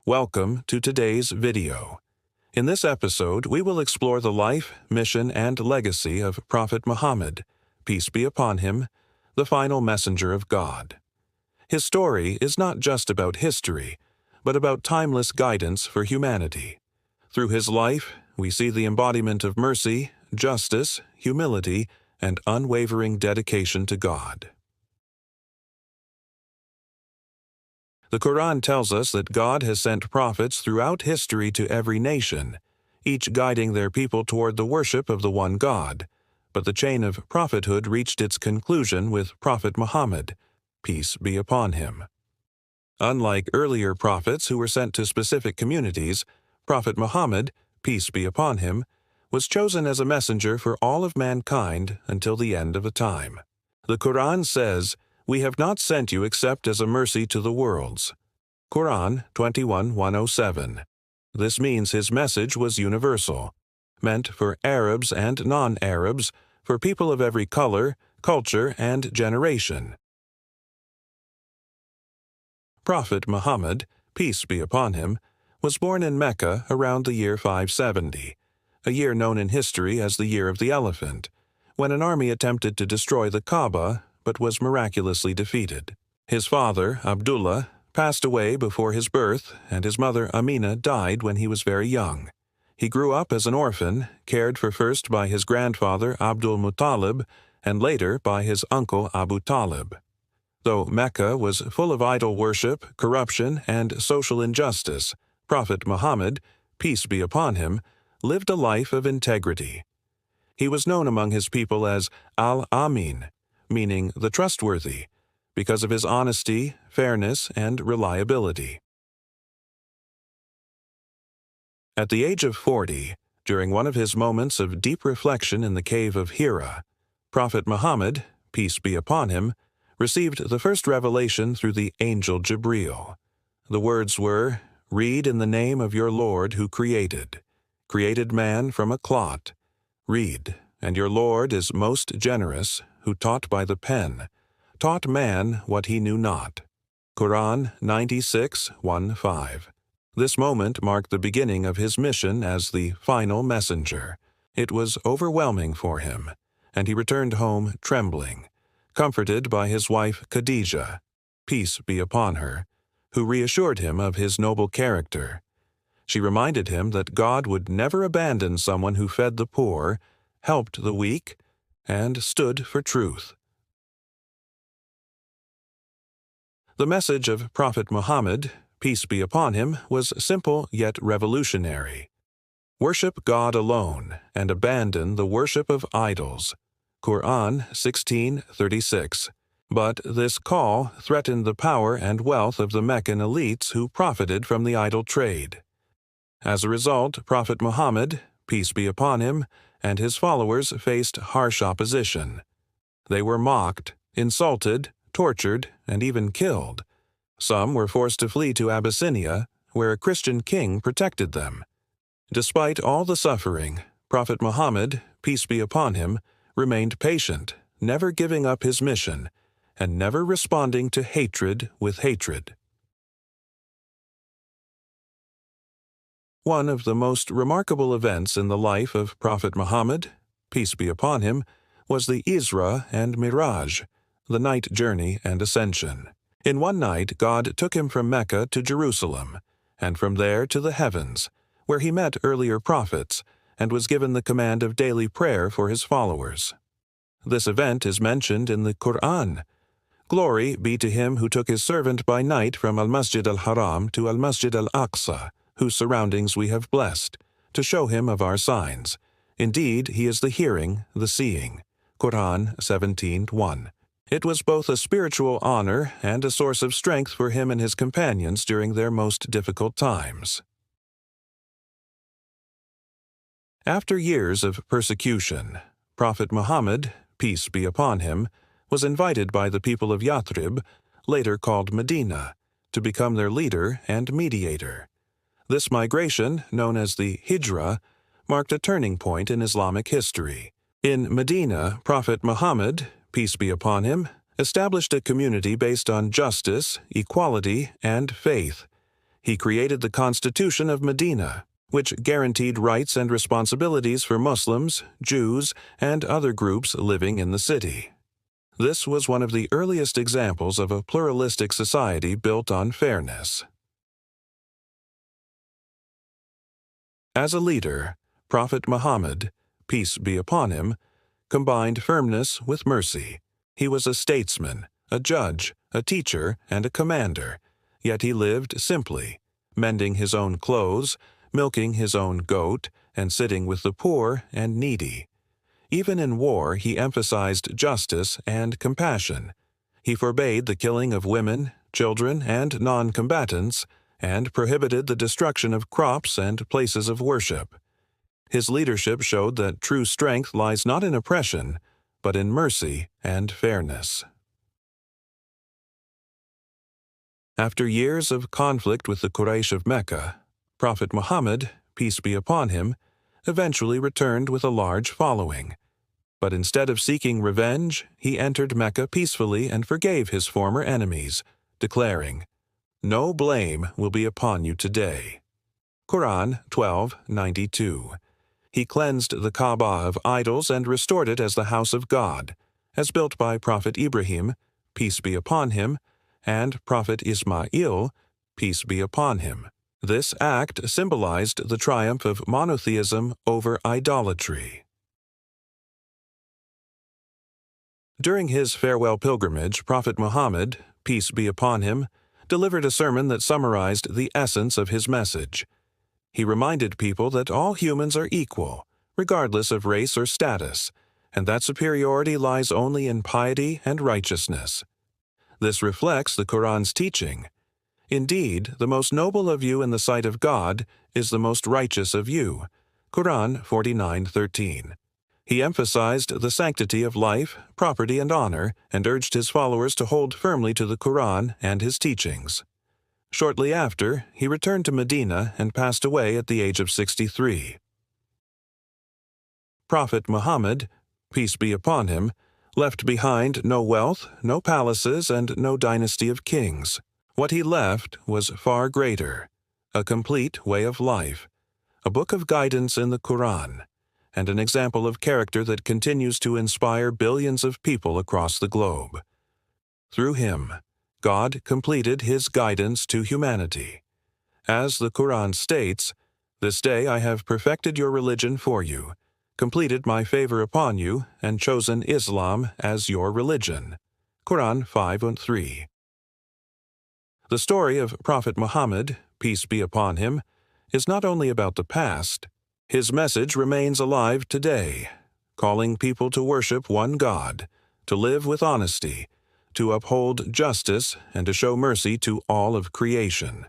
Welcome to today's video. In this episode, we will explore the life, mission, and legacy of Prophet Muhammad, peace be upon him, the final messenger of God. His story is not just about history, but about timeless guidance for humanity. Through his life, we see the embodiment of mercy, justice, humility, and unwavering dedication to God. The Quran tells us that God has sent prophets throughout history to every nation, each guiding their people toward the worship of the one God. But the chain of prophethood reached its conclusion with Prophet Muhammad, peace be upon him. Unlike earlier prophets who were sent to specific communities, Prophet Muhammad, peace be upon him, was chosen as a messenger for all of mankind until the end of a time. The Quran says, "We have not sent you except as a mercy to the worlds." Quran 21:107. This means his message was universal, meant for Arabs and non-Arabs, for people of every color, culture, and generation. Prophet Muhammad, peace be upon him, was born in Mecca around the year 570, a year known in history as the Year of the Elephant, when an army attempted to destroy the Kaaba but was miraculously defeated. His father, Abdullah, passed away before his birth, and his mother, Amina, died when he was very young. He grew up as an orphan, cared for first by his grandfather, Abdul Muttalib, and later by his uncle, Abu Talib. Though Mecca was full of idol worship, corruption, and social injustice, Prophet Muhammad, peace be upon him, lived a life of integrity. He was known among his people as Al-Amin, meaning the trustworthy, because of his honesty, fairness, and reliability. At the age of 40, during one of his moments of deep reflection in the cave of Hira, Prophet Muhammad, peace be upon him, received the first revelation through the angel Jibril. The words were, "Read in the name of your Lord who created man from a clot. Read, and your Lord is most generous, who taught by the pen, taught man what he knew not." Quran 96:1-5. This moment marked the beginning of his mission as the final messenger. It was overwhelming for him, and he returned home trembling, comforted by his wife Khadijah, peace be upon her, who reassured him of his noble character. She reminded him that God would never abandon someone who fed the poor, helped the weak, and stood for truth. The message of Prophet Muhammad, peace be upon him, was simple yet revolutionary. Worship God alone and abandon the worship of idols. Quran 16:36. But this call threatened the power and wealth of the Meccan elites who profited from the idol trade. As a result, Prophet Muhammad, peace be upon him, and his followers faced harsh opposition. They were mocked, insulted, tortured, and even killed. Some were forced to flee to Abyssinia, where a Christian king protected them. Despite all the suffering, Prophet Muhammad, peace be upon him, remained patient, never giving up his mission, and never responding to hatred with hatred. One of the most remarkable events in the life of Prophet Muhammad, peace be upon him, was the Isra and Miraj, the night journey and ascension. In one night, God took him from Mecca to Jerusalem, and from there to the heavens, where he met earlier prophets, and was given the command of daily prayer for his followers. This event is mentioned in the Quran. Glory be to him who took his servant by night from Al-Masjid al-Haram to Al-Masjid al-Aqsa, whose surroundings we have blessed, to show him of our signs. Indeed, he is the hearing, the seeing. Quran 17:1. It was both a spiritual honor and a source of strength for him and his companions during their most difficult times. After years of persecution, Prophet Muhammad, peace be upon him, was invited by the people of Yathrib, later called Medina, to become their leader and mediator. This migration, known as the Hijra, marked a turning point in Islamic history. In Medina, Prophet Muhammad, peace be upon him, established a community based on justice, equality, and faith. He created the Constitution of Medina, which guaranteed rights and responsibilities for Muslims, Jews, and other groups living in the city. This was one of the earliest examples of a pluralistic society built on fairness. As a leader, Prophet Muhammad, peace be upon him, combined firmness with mercy. He was a statesman, a judge, a teacher, and a commander, yet he lived simply, mending his own clothes, milking his own goat, and sitting with the poor and needy. Even in war, he emphasized justice and compassion. He forbade the killing of women, children, and non-combatants, and prohibited the destruction of crops and places of worship. His leadership showed that true strength lies not in oppression, but in mercy and fairness. After years of conflict with the Quraysh of Mecca, Prophet Muhammad, peace be upon him, eventually returned with a large following. But instead of seeking revenge, he entered Mecca peacefully and forgave his former enemies, declaring, "No blame will be upon you today." Quran 12:92. He cleansed the Kaaba of idols and restored it as the house of God, as built by Prophet Ibrahim, peace be upon him, and Prophet Ismail, peace be upon him. This act symbolized the triumph of monotheism over idolatry. During his farewell pilgrimage, Prophet Muhammad, peace be upon him, delivered a sermon that summarized the essence of his message. He reminded people that all humans are equal, regardless of race or status, and that superiority lies only in piety and righteousness. This reflects the Quran's teaching. Indeed, the most noble of you in the sight of God is the most righteous of you. Quran 49:13. He emphasized the sanctity of life, property, and honor, and urged his followers to hold firmly to the Quran and his teachings. Shortly after, he returned to Medina and passed away at the age of 63. Prophet Muhammad, peace be upon him, left behind no wealth, no palaces, and no dynasty of kings. What he left was far greater: a complete way of life, a book of guidance in the Quran, and an example of character that continues to inspire billions of people across the globe. Through him, God completed his guidance to humanity. As the Quran states, "This day I have perfected your religion for you, completed my favor upon you, and chosen Islam as your religion." Quran 5:3. The story of Prophet Muhammad, peace be upon him, is not only about the past. His message remains alive today, calling people to worship one God, to live with honesty, to uphold justice, and to show mercy to all of creation.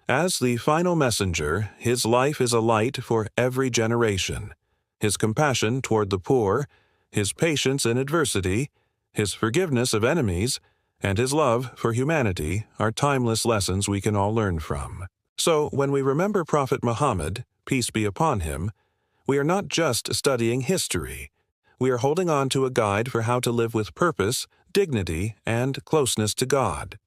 As the final messenger, his life is a light for every generation. His compassion toward the poor, his patience in adversity, his forgiveness of enemies, and his love for humanity are timeless lessons we can all learn from. So, when we remember Prophet Muhammad, peace be upon him, we are not just studying history. We are holding on to a guide for how to live with purpose, dignity, and closeness to God.